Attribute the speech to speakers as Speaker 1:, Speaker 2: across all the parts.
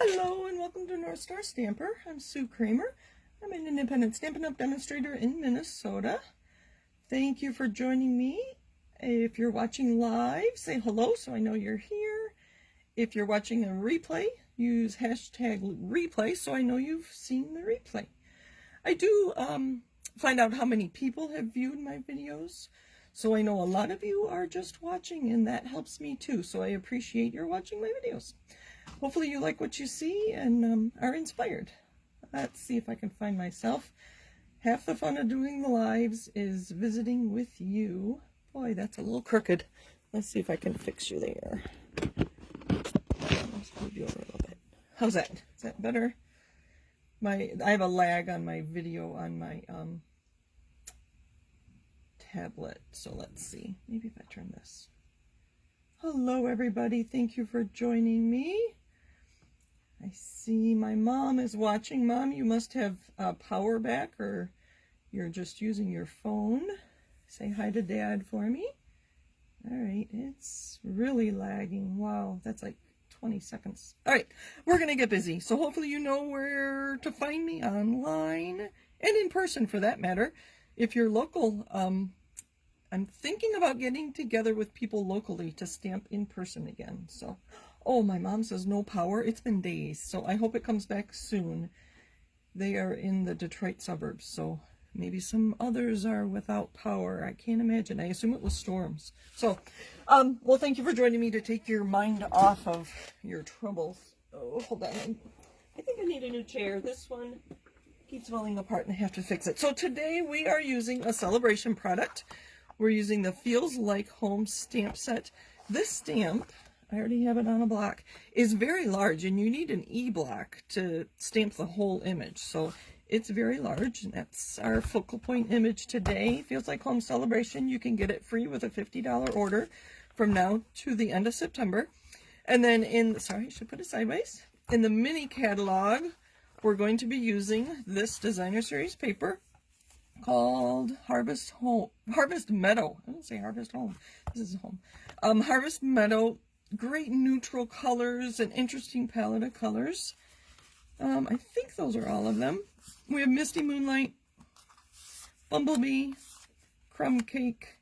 Speaker 1: Hello and welcome to North Star Stamper. I'm Sue Kremer. I'm an independent Stampin' Up! Demonstrator in Minnesota. Thank you for joining me. If you're watching live, say hello so I know you're here. If you're watching a replay, use hashtag replay so I know you've seen the replay. I do find out how many people have viewed my videos, so I know a lot of you are just watching, and that helps me too, so I appreciate your watching my videos. Hopefully you like what you see and are inspired. Let's see if I can find myself. Half the fun of doing the lives is visiting with you. Boy, that's a little crooked. Let's see if I can fix you there. Let's move you over a little bit. How's that? Is that better? I have a lag on my video on my tablet, so let's see. Maybe if I turn this. Hello everybody, thank you for joining me. I see my mom is watching. Mom, you must have power back, or you're just using your phone. Say hi to Dad for me. All right, it's really lagging. Wow, that's like 20 seconds. All right, we're gonna get busy. So hopefully you know where to find me online and in person for that matter. If you're local, I'm thinking about getting together with people locally to stamp in person again. So, oh, my mom says no power. It's been days, so I hope it comes back soon. They are in the Detroit suburbs, so maybe some others are without power. I can't imagine. I assume it was storms. So, well, thank you for joining me to take your mind off of your troubles. Oh, hold on. I think I need a new chair. This one keeps falling apart and I have to fix it. So today we are using a Sale-a-bration product. We're using the Feels Like Home stamp set. This stamp, I already have it on a block, is very large, and you need an E-block to stamp the whole image. So it's very large, and that's our focal point image today. Feels Like Home Sale-a-bration. You can get it free with a $50 order from now to the end of September. And then sorry, I should put it sideways. In the mini catalog, we're going to be using this designer series paper called Harvest Meadow. I didn't say Harvest Home. This is home. Harvest Meadow. Great neutral colors, an interesting palette of colors. I think those are all of them. We have Misty Moonlight, Bumblebee, Crumb Cake,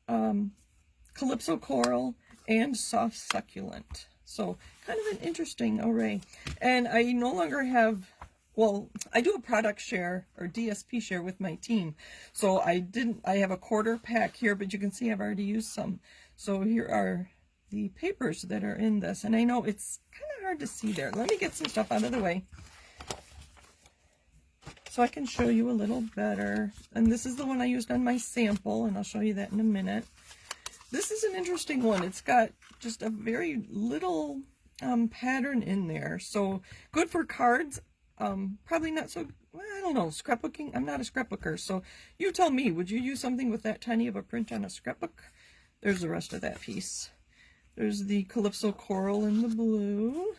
Speaker 1: Calypso Coral, and Soft Succulent. So kind of an interesting array. And I no longer have, well, I do a product share or DSP share with my team. So I have a quarter pack here, but you can see I've already used some. So here are the papers that are in this. And I know it's kind of hard to see there. Let me get some stuff out of the way so I can show you a little better. And this is the one I used on my sample, and I'll show you that in a minute. This is an interesting one. It's got just a very little pattern in there. So good for cards. Probably not so, well, I don't know, scrapbooking. I'm not a scrapbooker, so you tell me, would you use something with that tiny of a print on a scrapbook? There's the rest of that piece. There's the Calypso Coral in the blue.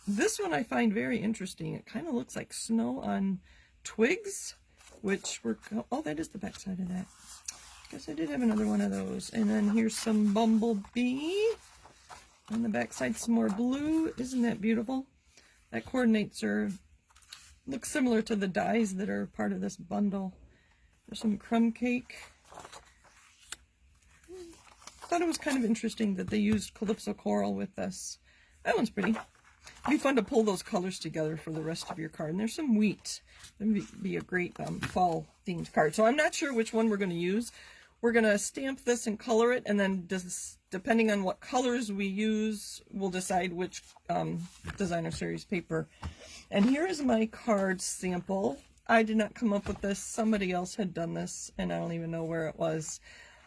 Speaker 1: This one I find very interesting. It kind of looks like snow on twigs, which were, oh, that is the back side of that. Guess I did have another one of those. And then here's some Bumblebee. On the back side, some more blue. Isn't that beautiful? That coordinates are, looks similar to the dies that are part of this bundle. There's some Crumb Cake. I thought it was kind of interesting that they used Calypso Coral with this. That one's pretty. It'd be fun to pull those colors together for the rest of your card. And there's some wheat. That would be a great fall themed card. So I'm not sure which one we're going to use. We're going to stamp this and color it, and then depending on what colors we use, we'll decide which designer series paper. And here is my card sample. I did not come up with this. Somebody else had done this, and I don't even know where it was.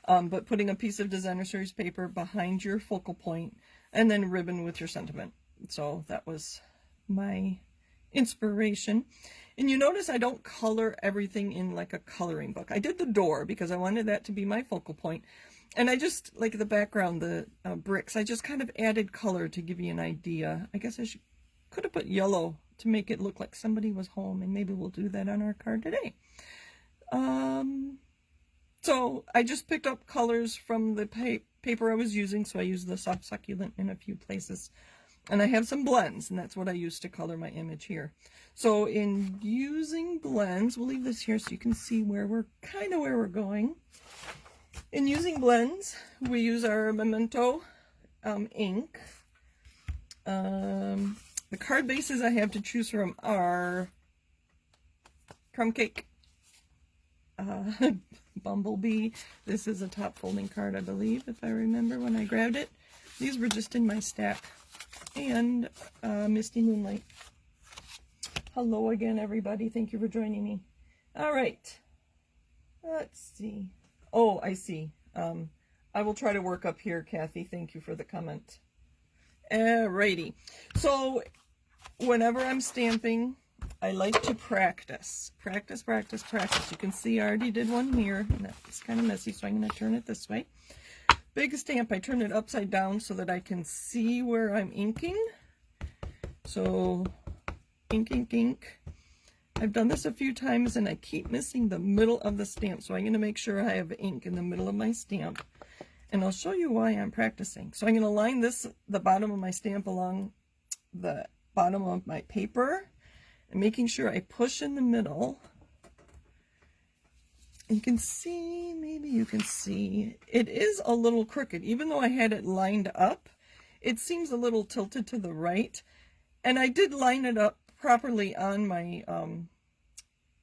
Speaker 1: But putting a piece of designer series paper behind your focal point, and then ribbon with your sentiment. So that was my inspiration. And you notice I don't color everything in like a coloring book. I did the door because I wanted that to be my focal point. And I just, like the background, the bricks, I just kind of added color to give you an idea. I guess I could have put yellow to make it look like somebody was home, and maybe we'll do that on our card today. So I just picked up colors from the paper I was using, so I used the Soft Succulent in a few places. And I have some blends, and that's what I use to color my image here. So in using blends, we'll leave this here so you can see where we're going. In using blends, we use our Memento ink. The card bases I have to choose from are Crumb Cake, Bumblebee. This is a top folding card, I believe, if I remember when I grabbed it. These were just in my stack. And Misty Moonlight. Hello again, everybody. Thank you for joining me. All right. Let's see. Oh, I see. I will try to work up here, Kathy. Thank you for the comment. Alrighty. So whenever I'm stamping, I like to practice. Practice. You can see I already did one here. And it's kind of messy, so I'm going to turn it this way. Big stamp, I turn it upside down so that I can see where I'm inking. So, ink. I've done this a few times and I keep missing the middle of the stamp. So I'm going to make sure I have ink in the middle of my stamp. And I'll show you why I'm practicing. So I'm going to line the bottom of my stamp along the bottom of my paper. And making sure I push in the middle. You can see, maybe you can see, it is a little crooked. Even though I had it lined up, it seems a little tilted to the right. And I did line it up properly on my,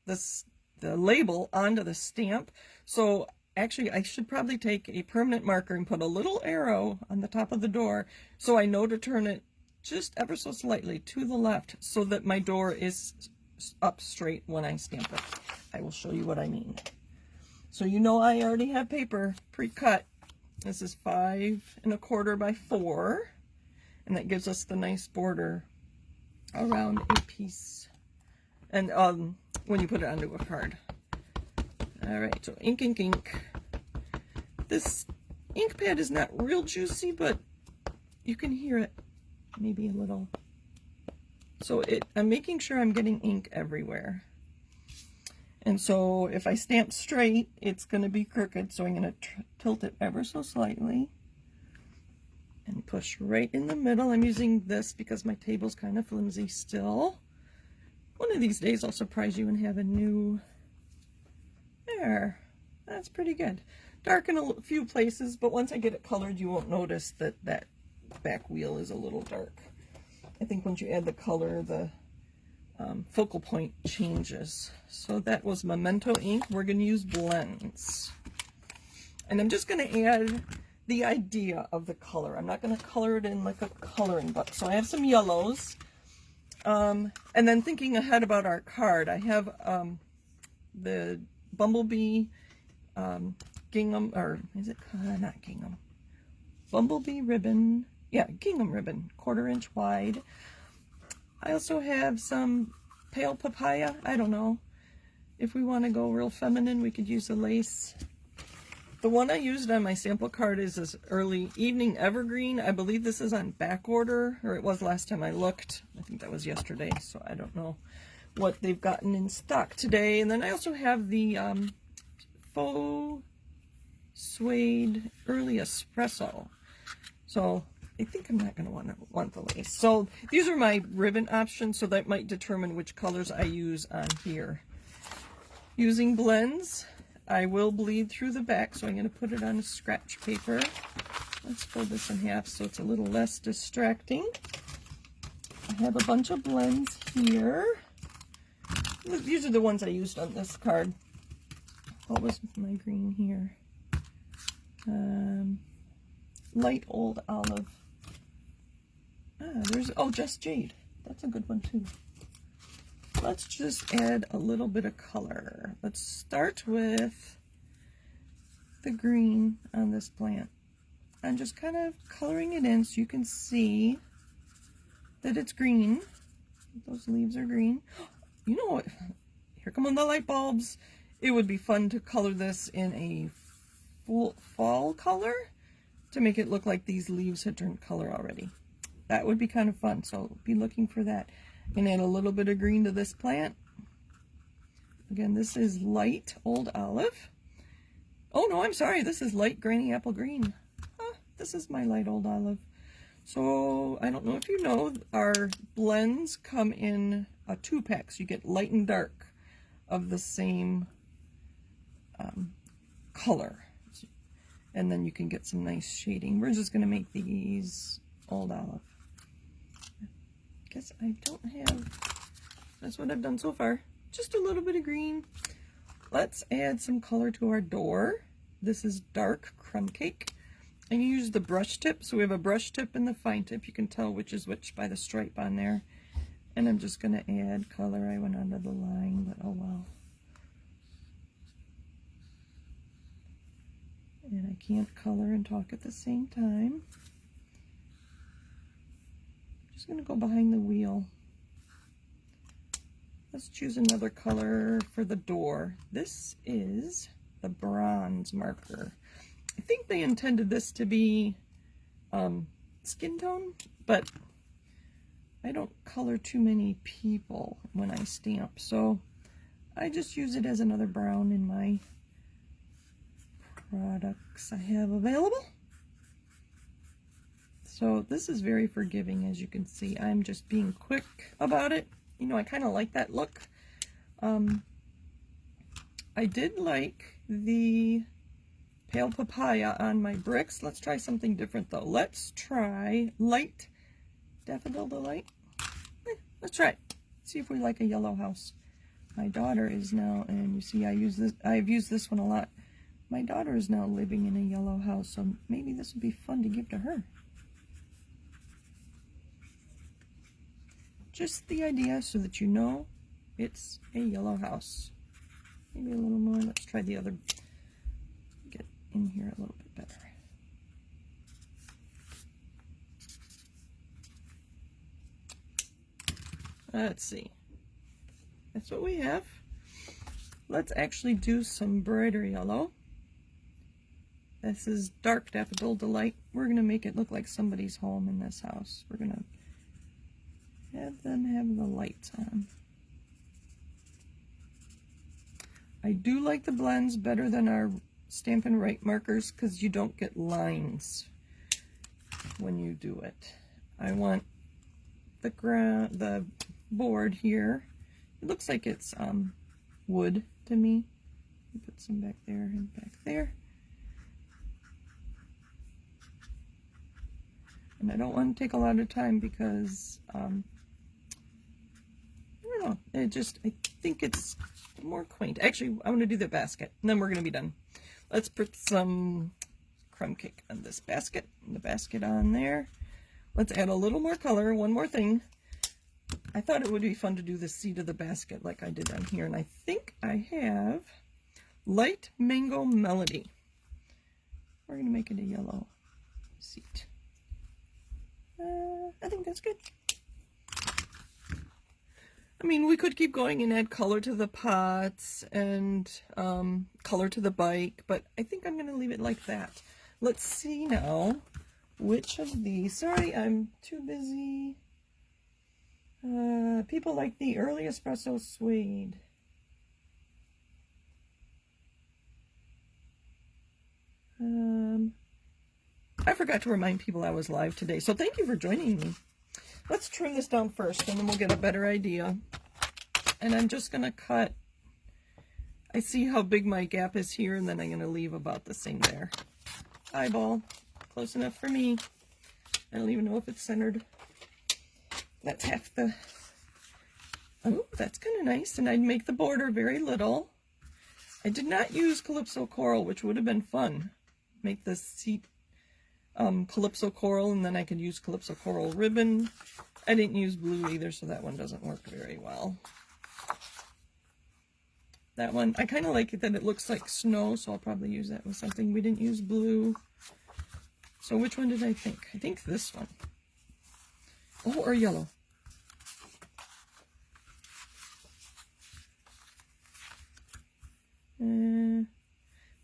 Speaker 1: the label onto the stamp. So actually, I should probably take a permanent marker and put a little arrow on the top of the door so I know to turn it just ever so slightly to the left so that my door is up straight when I stamp it. I will show you what I mean. So you know I already have paper pre-cut. This is 5 1/4 by 4, and that gives us the nice border around a piece. And when you put it onto a card. All right, so ink. This ink pad is not real juicy, but you can hear it maybe a little. So I'm making sure I'm getting ink everywhere. And so if I stamp straight, it's going to be crooked. So I'm going to tilt it ever so slightly and push right in the middle. I'm using this because my table's kind of flimsy still. One of these days I'll surprise you and have a new, there, that's pretty good. Dark in a few places, but once I get it colored, you won't notice that that back wheel is a little dark. I think once you add the color, the focal point changes. So that was Memento ink. We're going to use blends. And I'm just going to add the idea of the color. I'm not going to color it in like a coloring book. So I have some yellows. And then thinking ahead about our card, I have the Bumblebee gingham, or is it not gingham? Bumblebee ribbon. Yeah, gingham ribbon, 1/4 inch wide. I also have some pale papaya. I don't know. If we want to go real feminine, we could use a lace. The one I used on my sample card is this early evening evergreen. I believe this is on back order, or it was last time I looked. I think that was yesterday, so I don't know what they've gotten in stock today. And then I also have the faux suede early espresso. So I think I'm not going to want the lace. So these are my ribbon options, so that might determine which colors I use on here. Using blends, I will bleed through the back, so I'm going to put it on a scratch paper. Let's fold this in half so it's a little less distracting. I have a bunch of blends here. These are the ones I used on this card. What was my green here? Light old olive. Just Jade. That's a good one too. Let's just add a little bit of color. Let's start with the green on this plant. I'm just kind of coloring it in so you can see that it's green. Those leaves are green. You know what? Here come the light bulbs. It would be fun to color this in a fall color to make it look like these leaves had turned color already. That would be kind of fun, so be looking for that. And add a little bit of green to this plant. Again, this is light old olive. Oh no, I'm sorry, this is light granny apple green. This is my light old olive. So I don't know if you know, our blends come in a 2-pack, so you get light and dark of the same color, and then you can get some nice shading. We're just going to make these Old Olive. Guess I don't have, that's what I've done so far, just a little bit of green. Let's add some color to our door. This is dark Crumb Cake. I use the brush tip, so we have a brush tip and the fine tip. You can tell which is which by the stripe on there. And I'm just going to add color. I went under the line, but oh well. And I can't color and talk at the same time. I'm just going to go behind the wheel. Let's choose another color for the door. This is the bronze marker. I think they intended this to be skin tone, but I don't color too many people when I stamp, so I just use it as another brown in my products I have available. So this is very forgiving, as you can see. I'm just being quick about it. You know, I kind of like that look. I did like the pale papaya on my bricks. Let's try something different though. Let's try light Daffodil Delight. Let's try it. See if we like a yellow house. My daughter is now, and you see I've used this one a lot. My daughter is now living in a yellow house, so maybe this would be fun to give to her. Just the idea so that you know it's a yellow house. Maybe a little more. Let's try the other. Get in here a little bit better. Let's see. That's what we have. Let's actually do some brighter yellow. This is dark Daffodil Delight. We're going to make it look like somebody's home in this house. We're going to have them have the lights on. I do like the blends better than our Stampin' Write markers because you don't get lines when you do it. I want the board here. It looks like it's wood to me. Put some back there and back there. And I don't want to take a lot of time because I don't know. I think it's more quaint. Actually, I want to do the basket, and then we're going to be done. Let's put some crumb cake on this basket, and the basket on there. Let's add a little more color. One more thing. I thought it would be fun to do the seat of the basket like I did on here, and I think I have Light Mango Melody. We're going to make it a yellow seat. I think that's good. I mean, we could keep going and add color to the pots and color to the bike, but I think I'm going to leave it like that. Let's see now which of these. Sorry, I'm too busy. People like the early espresso suede. I forgot to remind people I was live today, so thank you for joining me. Let's trim this down first, and then we'll get a better idea. And I'm just going to cut. I see how big my gap is here, and then I'm going to leave about the same there. Eyeball. Close enough for me. I don't even know if it's centered. That's half the... Oh, that's kind of nice. And I'd make the border very little. I did not use Calypso Coral, which would have been fun. Make the seat Calypso Coral, and then I could use Calypso Coral ribbon. I didn't use blue either, so that one doesn't work very well. That one, I kind of like it that it looks like snow, so I'll probably use that with something. We didn't use blue. So which one did I think? I think this one. Oh, or yellow.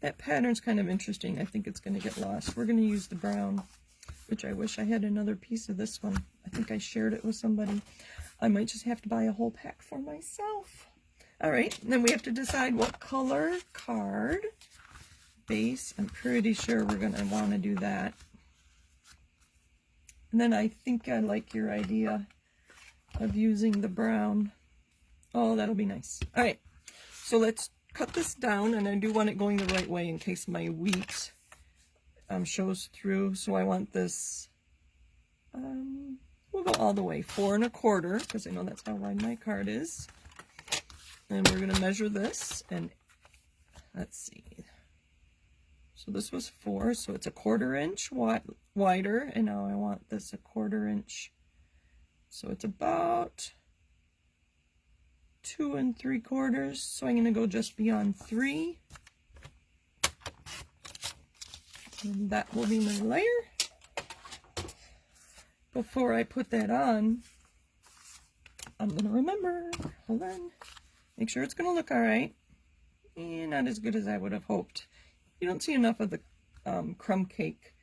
Speaker 1: That pattern's kind of interesting. I think it's going to get lost. We're going to use the brown, which I wish I had another piece of this one. I think I shared it with somebody. I might just have to buy a whole pack for myself. All right, then we have to decide what color card base. I'm pretty sure we're going to want to do that. And then I think I like your idea of using the brown. Oh, that'll be nice. All right, so let's cut this down, and I do want it going the right way in case my wheat shows through. So I want this, we'll go all the way, 4 1/4, because I know that's how wide my card is. And we're going to measure this, and let's see. So this was 4, so it's 1/4 inch wider, and now I want this 1/4 inch. So it's about 2 3/4. So I'm going to go just beyond 3. And that will be my layer. Before I put that on, I'm going to remember, hold on, make sure it's going to look all right. And not as good as I would have hoped. You don't see enough of the Crumb Cake.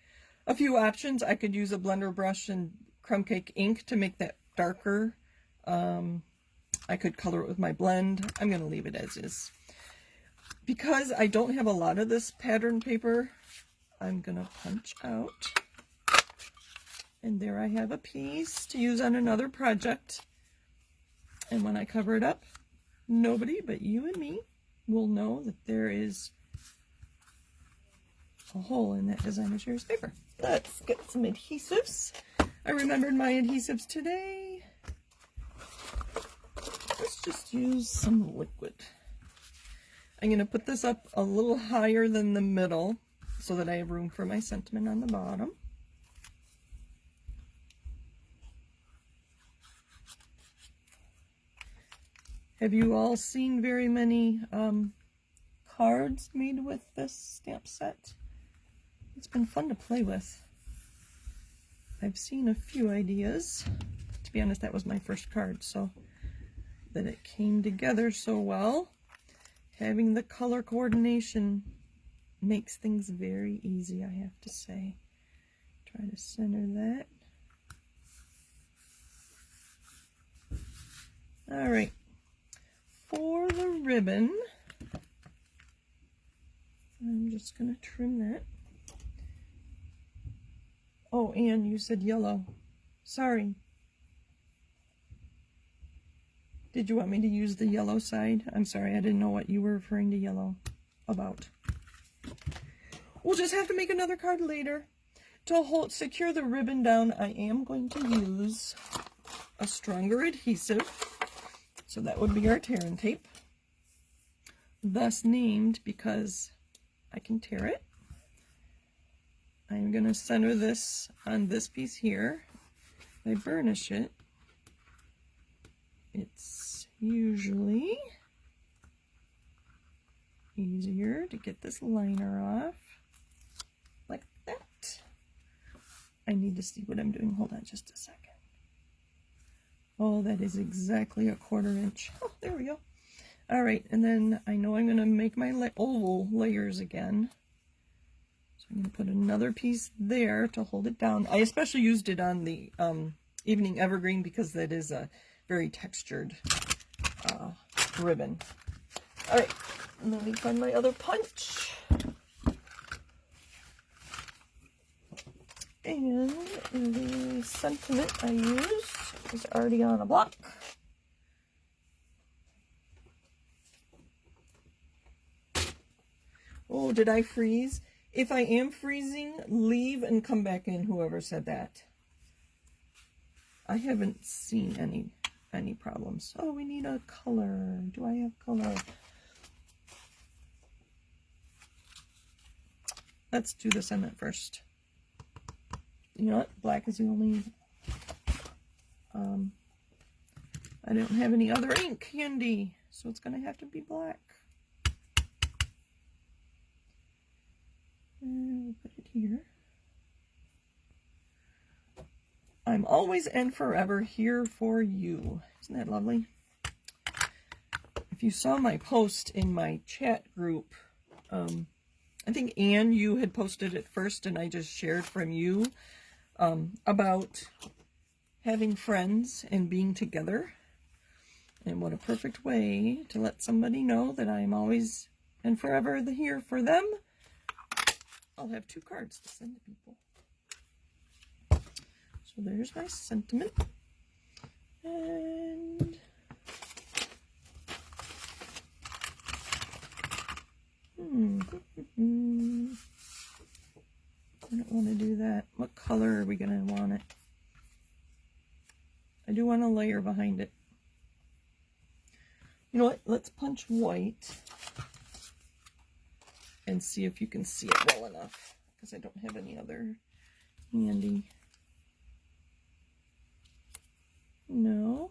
Speaker 1: A few options. I could use a blender brush and Crumb Cake ink to make that darker. I could color it with my blend. I'm going to leave it as is. Because I don't have a lot of this pattern paper, I'm going to punch out. And there I have a piece to use on another project. And when I cover it up, nobody but you and me will know that there is a hole in that designer series paper. Let's get some adhesives. I remembered my adhesives today. Let's just use some liquid. I'm going to put this up a little higher than the middle so that I have room for my sentiment on the bottom. Have you all seen very many cards made with this stamp set? It's been fun to play with. I've seen a few ideas. To be honest, that was my first card, so that it came together so well. Having the color coordination makes things very easy, I have to say. Try to center that. All right. For the ribbon, I'm just going to trim that. Oh, and you said yellow. Sorry. Did you want me to use the yellow side? I'm sorry, I didn't know what you were referring to yellow about. We'll just have to make another card later. To secure the ribbon down, I am going to use a stronger adhesive. So that would be our tear and tape. Thus named because I can tear it. I'm going to center this on this piece here. If I burnish it, it's usually easier to get this liner off like that. I need to see what I'm doing. Hold on just a second. Oh, that is exactly 1/4 inch. Oh, there we go. All right, and then I know I'm going to make my oval layers again. So I'm going to put another piece there to hold it down. I especially used it on the Evening Evergreen because that is a very textured ribbon. All right, and let me find my other punch. And the sentiment I used is already on a block. Oh, did I freeze? If I am freezing, leave and come back in, whoever said that. I haven't seen any problems. Oh, we need a color. Do I have color? Let's do the cement first. You know what? Black is the only... I don't have any other ink handy, so it's going to have to be black. And we'll put it here. I'm always and forever here for you. Isn't that lovely? If you saw my post in my chat group, I think Anne, you had posted it first, and I just shared from you about having friends and being together. And what a perfect way to let somebody know that I'm always and forever here for them. I'll have 2 cards to send to people. So So there's my sentiment. And I don't want to do that. What color are we going to want it? I do want a layer behind it. You know what? Let's punch white and see if you can see it well enough, because I don't have any other handy. No.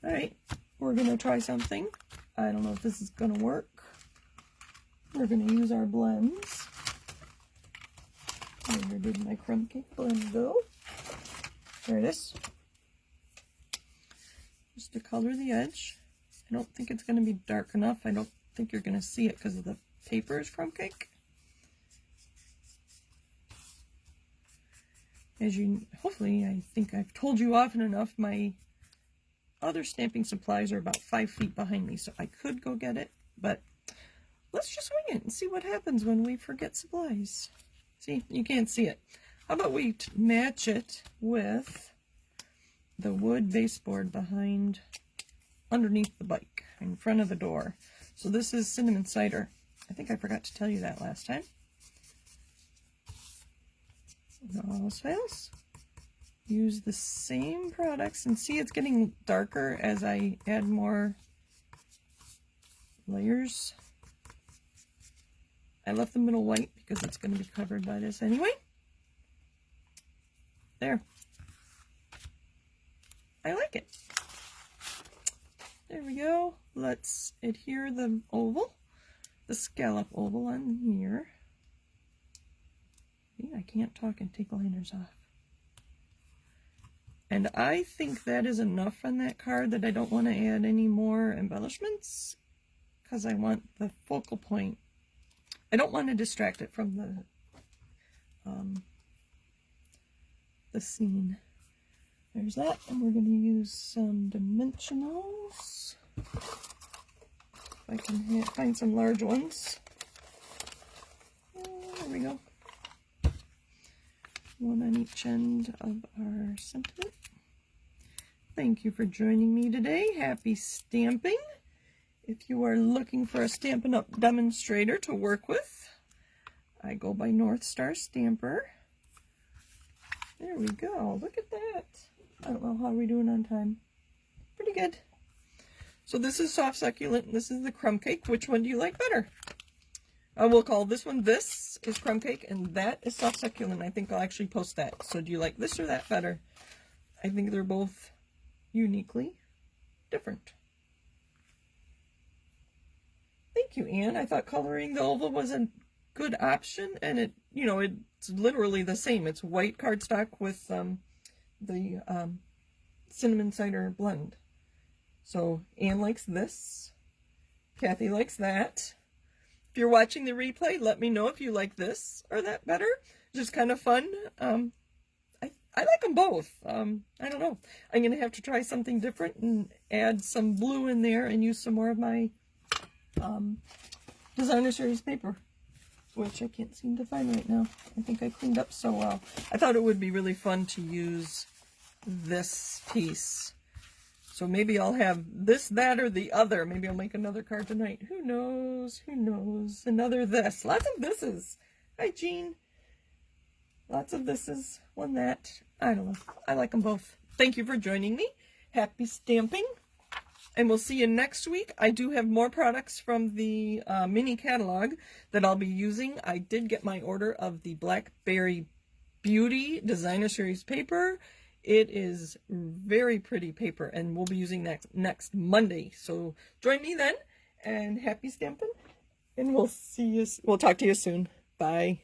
Speaker 1: All right, we're going to try something. I don't know if this is going to work. We're going to use our blends. Where did my Crumb Cake blend go? There it is. Just to color the edge. I don't think it's going to be dark enough. I don't think you're going to see it because of the paper is Crumb Cake. As you, hopefully, I think I've told you often enough, my other stamping supplies are about 5 feet behind me, so I could go get it, but let's just wing it and see what happens when we forget supplies. See, you can't see it. How about we match it with the wood baseboard behind, underneath the bike, in front of the door. So this is cinnamon cider. I think I forgot to tell you that last time. All else fails. Use the same products, and see it's getting darker as I add more layers. I left the middle white because it's going to be covered by this anyway. There. I like it. There we go. Let's adhere the oval, the scallop oval on here. See, I can't talk and take liners off. And I think that is enough on that card, that I don't want to add any more embellishments because I want the focal point. I don't want to distract it from the scene. There's that, and we're going to use some dimensionals. If I can find some large ones. There we go. One on each end of our sentiment. Thank you for joining me today. Happy stamping. If you are looking for a Stampin' Up! Demonstrator to work with, I go by North Star Stamper. There we go. Look at that. I don't know how we're doing on time. Pretty good. So this is soft succulent, and this is the Crumb Cake. Which one do you like better? I will call this one, this is Crumb Cake, and that is soft succulent. I think I'll actually post that. So do you like this or that better? I think they're both uniquely different. Thank you, Anne. I thought coloring the oval was a good option, and it, you know, it's literally the same. It's white cardstock with the cinnamon cider blend. So Anne likes this. Kathy likes that. If you're watching the replay, let me know if you like this or that better. Just kind of fun. I like them both. I don't know. I'm going to have to try something different and add some blue in there and use some more of my designer series paper, which I can't seem to find right now. I think I cleaned up so well. I thought it would be really fun to use this piece. So maybe I'll have this, that, or the other. Maybe I'll make another card tonight. Who knows? Who knows? Another this. Lots of thises. Hi, Jean. Lots of thises. One that. I don't know. I like them both. Thank you for joining me. Happy stamping. And we'll see you next week. I do have more products from the mini catalog that I'll be using. I did get my order of the Blackberry Beauty Designer Series paper. It is very pretty paper, and we'll be using that next Monday. So join me then, and happy stamping, and we'll talk to you soon. Bye.